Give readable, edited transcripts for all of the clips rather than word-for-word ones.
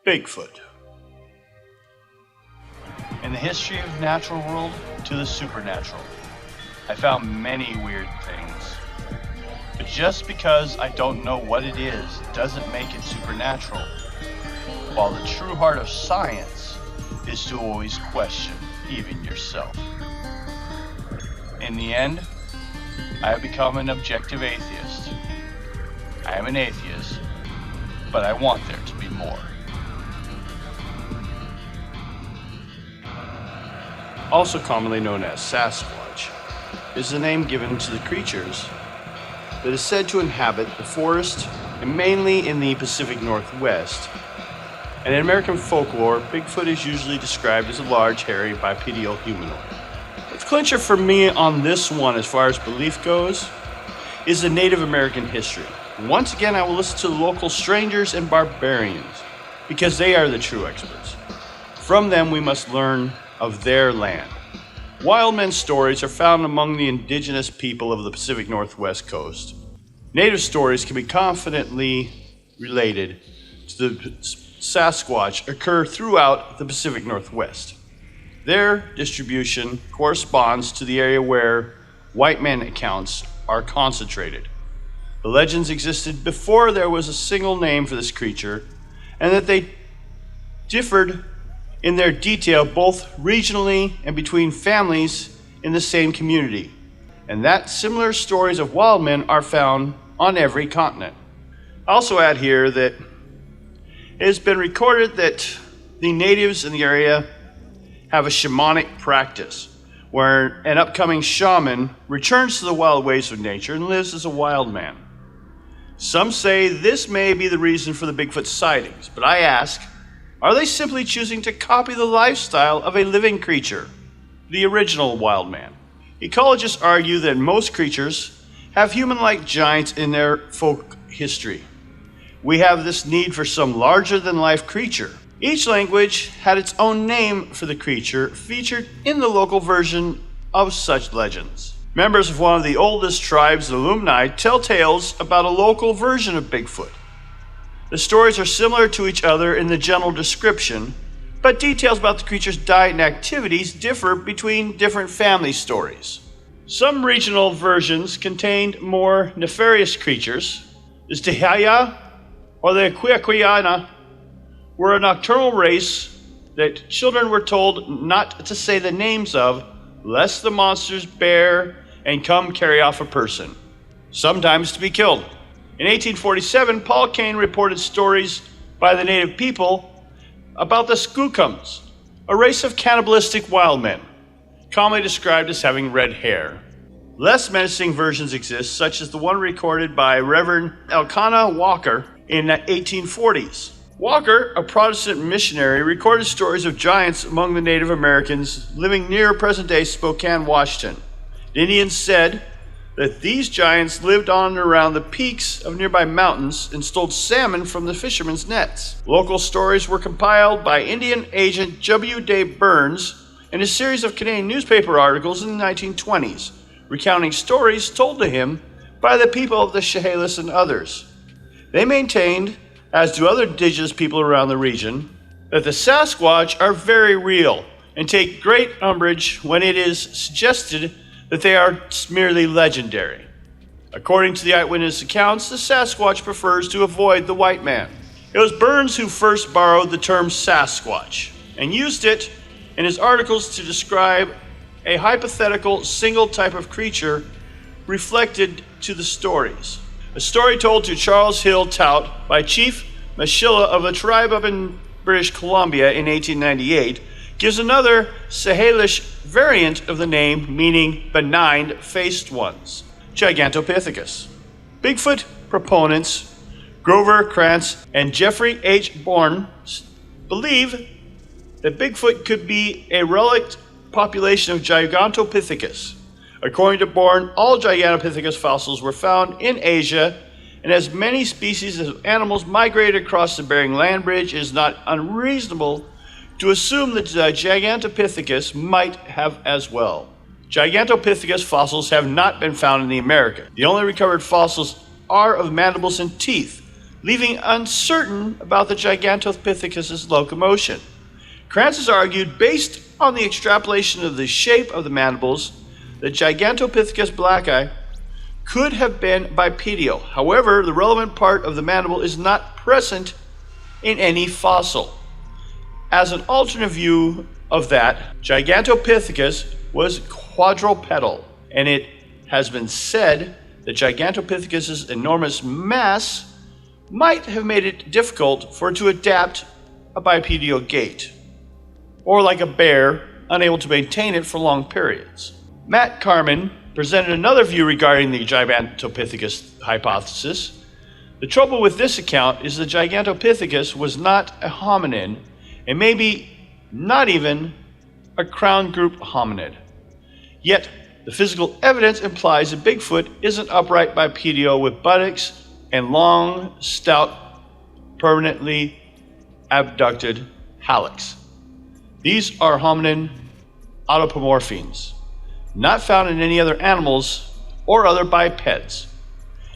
Bigfoot. In the history of the natural world to the supernatural, I found many weird things. But just because I don't know what it is doesn't make it supernatural. While the true heart of science is to always question even yourself. In the end, I have become an objective atheist. I am an atheist, but I want there to be more. Also commonly known as Sasquatch, is the name given to the creatures that is said to inhabit the forest, and mainly in the Pacific Northwest. And in American folklore, Bigfoot is usually described as a large, hairy, bipedal humanoid. The clincher for me on this one, as far as belief goes, is the Native American history. Once again, I will listen to the local strangers and barbarians, because they are the true experts. From them, we must learn of their land. Wild men stories are found among the indigenous people of the Pacific Northwest coast. Native stories can be confidently related to the Sasquatch occur throughout the Pacific Northwest. Their distribution corresponds to the area where white man accounts are concentrated. The legends existed before there was a single name for this creature, and that they differed in their detail both regionally and between families in the same community, and that similar stories of wild men are found on every continent. I'll also add here that it has been recorded that the natives in the area have a shamanic practice where an upcoming shaman returns to the wild ways of nature and lives as a wild man. Some say this may be the reason for the Bigfoot sightings, but I ask, are they simply choosing to copy the lifestyle of a living creature, the original wild man? Ecologists argue that most creatures have human-like giants in their folk history. We have this need for some larger-than-life creature. Each language had its own name for the creature featured in the local version of such legends. Members of one of the oldest tribes, the Lumni, tell tales about a local version of Bigfoot. The stories are similar to each other in the general description, but details about the creature's diet and activities differ between different family stories. Some regional versions contained more nefarious creatures. The Stihaya, or the Quiaquiana, were a nocturnal race that children were told not to say the names of, lest the monsters bear and come carry off a person, sometimes to be killed. In 1847, Paul Kane reported stories by the native people about the Skookums, a race of cannibalistic wild men, commonly described as having red hair. Less menacing versions exist, such as the one recorded by Reverend Elkanah Walker in the 1840s. Walker, a Protestant missionary, recorded stories of giants among the Native Americans living near present-day Spokane, Washington. The Indians said that these giants lived on and around the peaks of nearby mountains and stole salmon from the fishermen's nets. Local stories were compiled by Indian agent W. Dave Burns in a series of Canadian newspaper articles in the 1920s, recounting stories told to him by the people of the Chehalis and others. They maintained, as do other indigenous people around the region, that the Sasquatch are very real and take great umbrage when it is suggested that they are merely legendary. According to the eyewitness accounts, the Sasquatch prefers to avoid the white man. It was Burns who first borrowed the term Sasquatch and used it in his articles to describe a hypothetical single type of creature reflected to the stories. A story told to Charles Hill Tout by Chief Mashilla of a tribe up in British Columbia in 1898 gives another Sahelish variant of the name, meaning benign-faced ones, Gigantopithecus. Bigfoot proponents Grover Krantz and Jeffrey H. Bourne believe that Bigfoot could be a relict population of Gigantopithecus. According to Bourne, all Gigantopithecus fossils were found in Asia, and as many species of animals migrated across the Bering Land Bridge, it is not unreasonable to assume that Gigantopithecus might have as well. Gigantopithecus fossils have not been found in the America. The only recovered fossils are of mandibles and teeth, leaving uncertain about the Gigantopithecus' locomotion. Krantz has argued, based on the extrapolation of the shape of the mandibles, that Gigantopithecus blacki could have been bipedal. However, the relevant part of the mandible is not present in any fossil. As an alternate view of that, Gigantopithecus was quadrupedal, and it has been said that Gigantopithecus' enormous mass might have made it difficult for it to adapt a bipedal gait, or like a bear, unable to maintain it for long periods. Matt Carman presented another view regarding the Gigantopithecus hypothesis. The trouble with this account is that Gigantopithecus was not a hominin, and maybe not even a crown group hominid. Yet, the physical evidence implies that Bigfoot is an upright bipedal with buttocks and long, stout, permanently abducted hallux. These are hominin autapomorphines, not found in any other animals or other bipeds.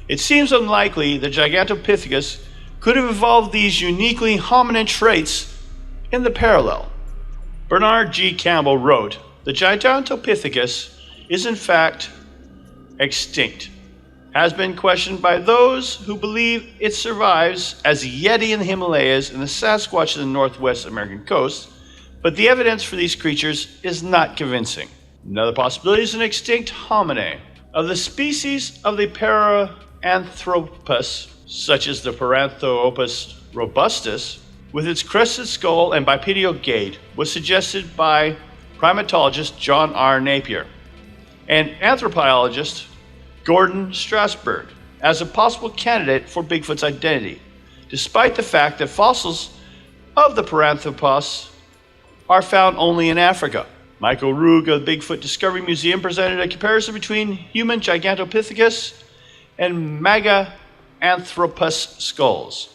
It seems unlikely that Gigantopithecus could have evolved these uniquely hominin traits in the parallel. Bernard G. Campbell wrote, "The Gigantopithecus is in fact extinct. Has been questioned by those who believe it survives as a Yeti in the Himalayas and the Sasquatch in the northwest American coast, but the evidence for these creatures is not convincing." Another possibility is an extinct homine. Of the species of the Paranthropus, such as the Paranthropus robustus, with its crested skull and bipedal gait, was suggested by primatologist John R. Napier and anthropologist Gordon Strasberg as a possible candidate for Bigfoot's identity, despite the fact that fossils of the Paranthropus are found only in Africa. Michael Roog of the Bigfoot Discovery Museum presented a comparison between human Gigantopithecus and Meganthropus skulls.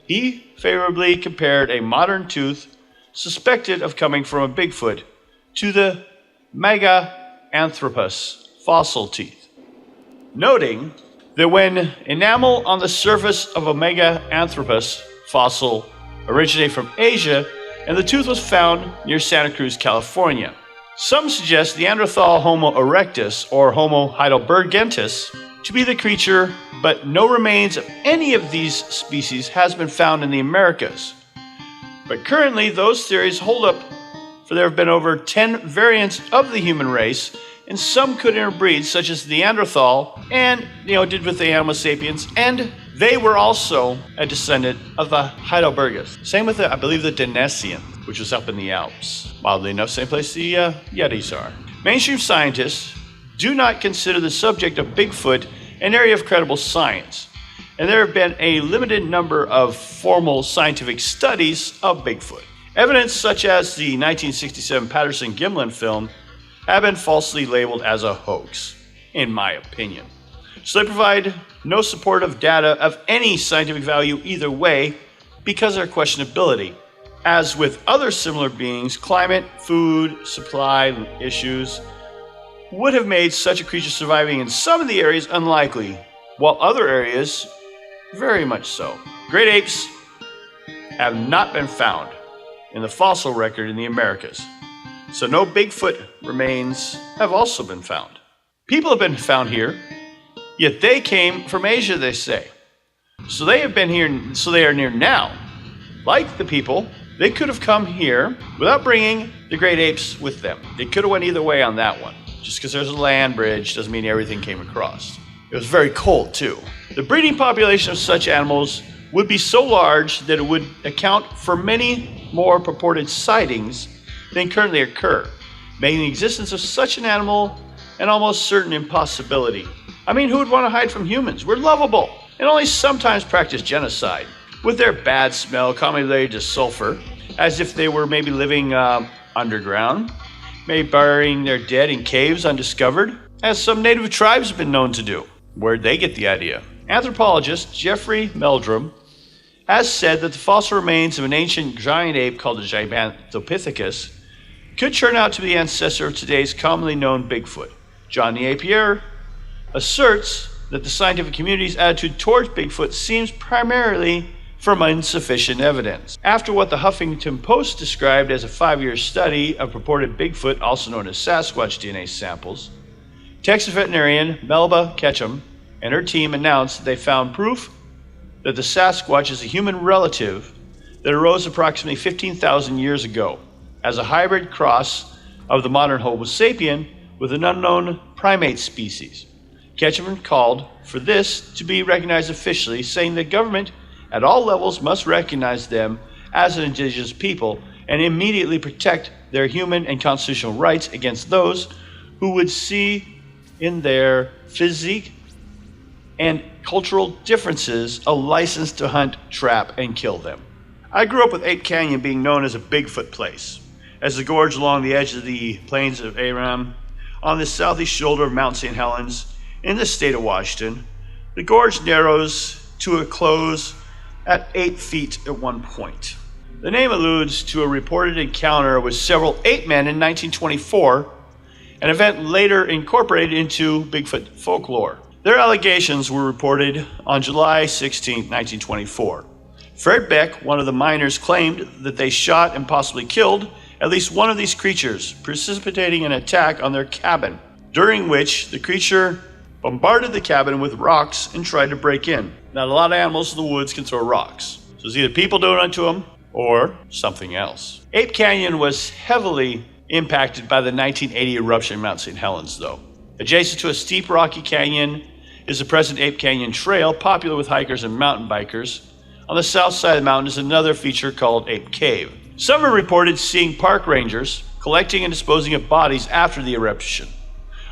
He favorably compared a modern tooth suspected of coming from a Bigfoot to the Meganthropus fossil teeth, noting that when enamel on the surface of a Meganthropus fossil originated from Asia and the tooth was found near Santa Cruz, California. Some suggest Neanderthal Homo erectus or Homo heidelbergensis to be the creature, but no remains of any of these species has been found in the Americas. But currently, those theories hold up, for there have been over 10 variants of the human race, and some could interbreed, such as Neanderthal, and, did with the Homo sapiens, and they were also a descendant of the Heidelbergus. Same with, I believe, the Deniscian, which was up in the Alps. Mildly enough, same place the Yetis are. Mainstream scientists do not consider the subject of Bigfoot an area of credible science, and there have been a limited number of formal scientific studies of Bigfoot. Evidence such as the 1967 Patterson-Gimlin film have been falsely labeled as a hoax, in my opinion. So they provide no supportive data of any scientific value either way because of their questionability. As with other similar beings, climate, food, supply issues would have made such a creature surviving in some of the areas unlikely, while other areas very much so. Great apes have not been found in the fossil record in the Americas, so no Bigfoot remains have also been found. People have been found here, yet they came from Asia, they say. So they have been here, so they are near now. Like the people, they could have come here without bringing the great apes with them. They could have went either way on that one. Just because there's a land bridge doesn't mean everything came across. It was very cold too. The breeding population of such animals would be so large that it would account for many more purported sightings than currently occur, making the existence of such an animal an almost certain impossibility. I mean, who would want to hide from humans? We're lovable and only sometimes practice genocide. With their bad smell commonly related to sulfur, as if they were maybe living underground, maybe burying their dead in caves undiscovered, as some native tribes have been known to do. Where'd they get the idea? Anthropologist Jeffrey Meldrum has said that the fossil remains of an ancient giant ape called the Gigantopithecus could turn out to be the ancestor of today's commonly known Bigfoot. John Napier asserts that the scientific community's attitude towards Bigfoot seems primarily from insufficient evidence. After what the Huffington Post described as a 5-year study of purported Bigfoot, also known as Sasquatch DNA samples, Texas veterinarian Melba Ketchum and her team announced that they found proof that the Sasquatch is a human relative that arose approximately 15,000 years ago as a hybrid cross of the modern Homo sapien with an unknown primate species. Ketchum called for this to be recognized officially, saying the government at all levels must recognize them as an indigenous people and immediately protect their human and constitutional rights against those who would see in their physique and cultural differences a license to hunt, trap, and kill them. I grew up with Ape Canyon being known as a Bigfoot place, as the gorge along the edge of the plains of Aram, on the southeast shoulder of Mount St. Helens, in the state of Washington. The gorge narrows to a close at 8 feet at one point. The name alludes to a reported encounter with several ape men in 1924, an event later incorporated into Bigfoot folklore. Their allegations were reported on July 16, 1924. Fred Beck, one of the miners, claimed that they shot and possibly killed at least one of these creatures, precipitating an attack on their cabin, during which the creature bombarded the cabin with rocks and tried to break in. Now, a lot of animals in the woods can throw rocks, so it's either people doing it to them or something else. Ape Canyon was heavily impacted by the 1980 eruption in Mount St. Helens, though. Adjacent to a steep rocky canyon is the present Ape Canyon Trail, popular with hikers and mountain bikers. On the south side of the mountain is another feature called Ape Cave. Some have reported seeing park rangers collecting and disposing of bodies after the eruption,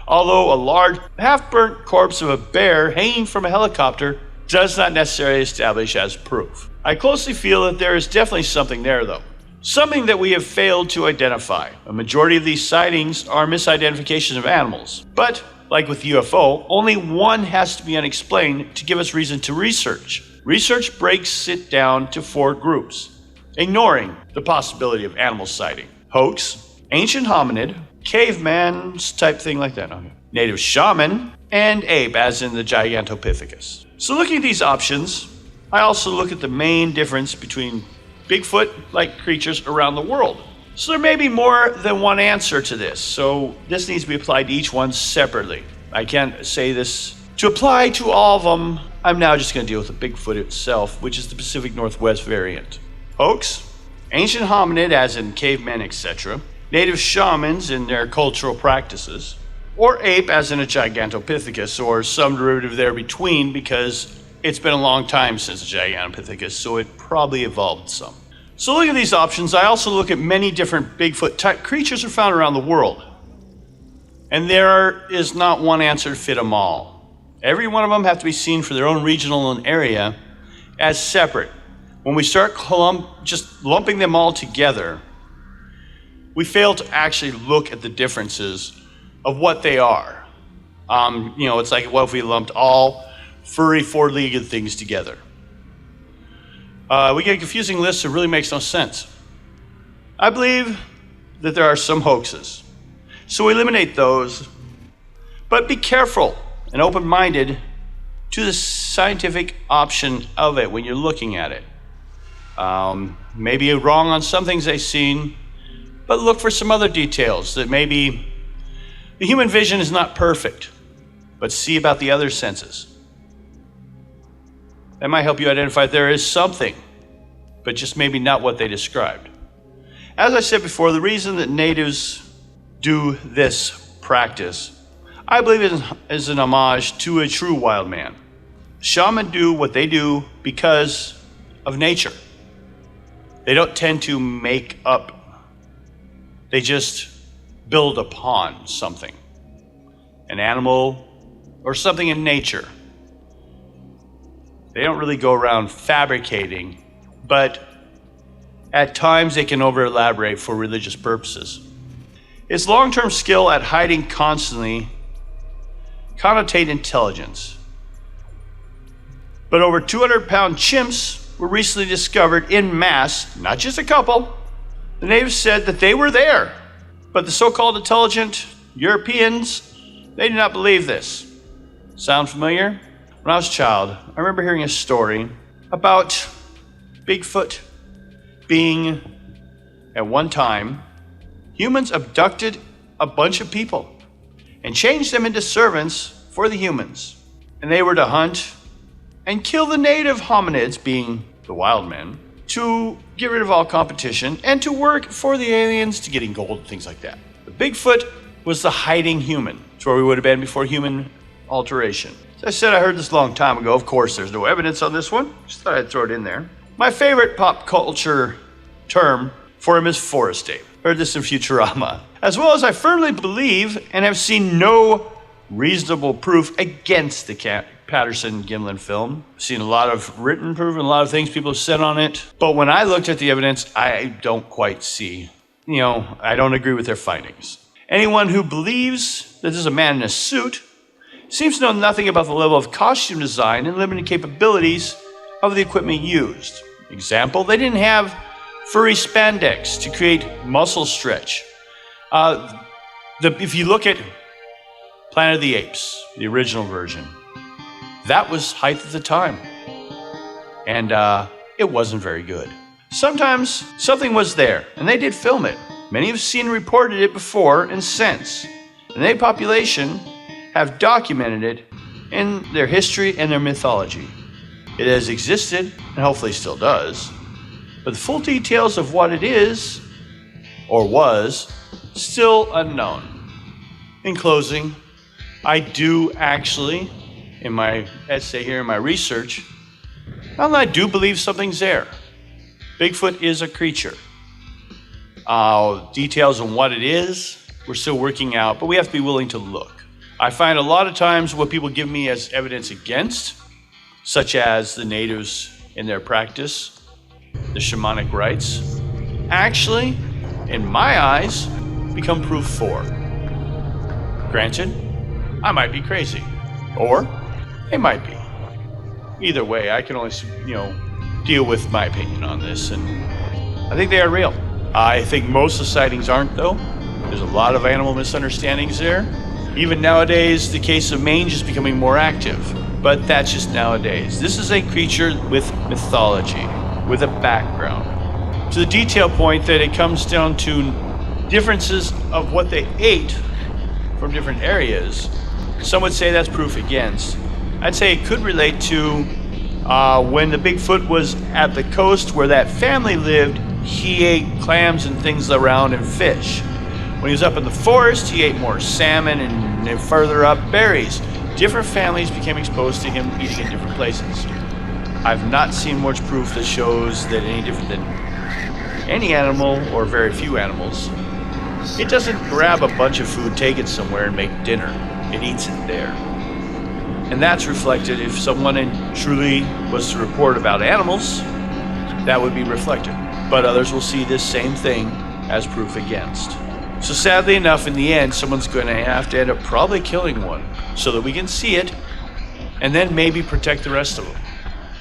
although a large, half-burnt corpse of a bear hanging from a helicopter does not necessarily establish as proof. I closely feel that there is definitely something there, though. Something that we have failed to identify. A majority of these sightings are misidentifications of animals. But, like with UFO, only one has to be unexplained to give us reason to research. Research breaks it down to 4 groups, ignoring the possibility of animal sighting. Hoax, ancient hominid, caveman's type thing like that, okay. Native shaman, and ape, as in the Gigantopithecus. So looking at these options, I also look at the main difference between Bigfoot-like creatures around the world. So there may be more than one answer to this, so this needs to be applied to each one separately. I can't say this to apply to all of them. I'm now just going to deal with the Bigfoot itself, which is the Pacific Northwest variant. Hoax, ancient hominid, as in cavemen, etc., native shamans in their cultural practices, or ape, as in a Gigantopithecus, or some derivative there between, because it's been a long time since a Gigantopithecus, so it probably evolved some. So looking at these options, I also look at many different Bigfoot-type creatures are found around the world. And there is not one answer to fit them all. Every one of them have to be seen for their own regional and area as separate. When we start just lumping them all together, we fail to actually look at the differences of what they are. It's like, what if we lumped all furry, 4-legged things together? We get a confusing list that really makes no sense. I believe that there are some hoaxes, so eliminate those, but be careful and open-minded to the scientific option of it when you're looking at it. Maybe you're wrong on some things they've seen, but look for some other details that maybe the human vision is not perfect, but see about the other senses. That might help you identify there is something, but just maybe not what they described. As I said before, the reason that natives do this practice, I believe it is an homage to a true wild man. Shaman do what they do because of nature. They don't tend to make up. They just build upon something, an animal or something in nature. They don't really go around fabricating, but at times they can over-elaborate for religious purposes. Its long-term skill at hiding constantly connotate intelligence. But over 200-pound chimps were recently discovered en masse, not just a couple. The natives said that they were there, but the so-called intelligent Europeans, they did not believe this. Sound familiar? When I was a child, I remember hearing a story about Bigfoot being, at one time, humans abducted a bunch of people and changed them into servants for the humans. And they were to hunt and kill the native hominids, being the wild men, to get rid of all competition and to work for the aliens to getting gold and things like that. The Bigfoot was the hiding human. It's where we would have been before human alteration. As I said, I heard this a long time ago. Of course, there's no evidence on this one. Just thought I'd throw it in there. My favorite pop culture term for him is forest ape. Heard this in Futurama. As well as I firmly believe and have seen no reasonable proof against the Patterson-Gimlin film. I've seen a lot of written proof and a lot of things people have said on it. But when I looked at the evidence, I don't quite see. I don't agree with their findings. Anyone who believes that there's a man in a suit seems to know nothing about the level of costume design and limited capabilities of the equipment used. Example, they didn't have furry spandex to create muscle stretch. If you look at Planet of the Apes, the original version, that was height at the time. And it wasn't very good. Sometimes something was there, and they did film it. Many have seen and reported it before and since. And the population have documented it in their history and their mythology. It has existed, and hopefully still does, but the full details of what it is, or was, still unknown. In closing, I do actually, in my essay here, in my research, I do believe something's there. Bigfoot is a creature. Details on what it is, we're still working out, but we have to be willing to look. I find a lot of times what people give me as evidence against, such as the natives in their practice, the shamanic rites, actually, in my eyes, become proof for. Granted, I might be crazy, or they might be. Either way, I can only, deal with my opinion on this, and I think they are real. I think most of the sightings aren't, though. There's a lot of animal misunderstandings there. Even nowadays, the case of mange is becoming more active, but that's just nowadays. This is a creature with mythology, with a background. To the detail point that it comes down to differences of what they ate from different areas. Some would say that's proof against. I'd say it could relate to when the Bigfoot was at the coast where that family lived, he ate clams and things around and fish. When he was up in the forest, he ate more salmon and further up, berries. Different families became exposed to him eating in different places. I've not seen much proof that shows that any different than any animal, or very few animals. It doesn't grab a bunch of food, take it somewhere, and make dinner. It eats it there. And that's reflected if someone truly was to report about animals, that would be reflected. But others will see this same thing as proof against. So sadly enough, in the end, someone's going to have to end up probably killing one so that we can see it and then maybe protect the rest of them.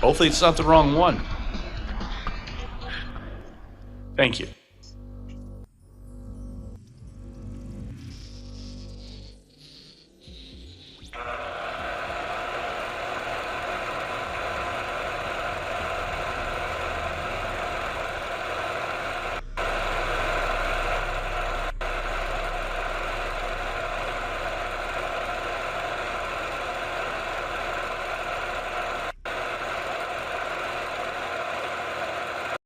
Hopefully it's not the wrong one. Thank you.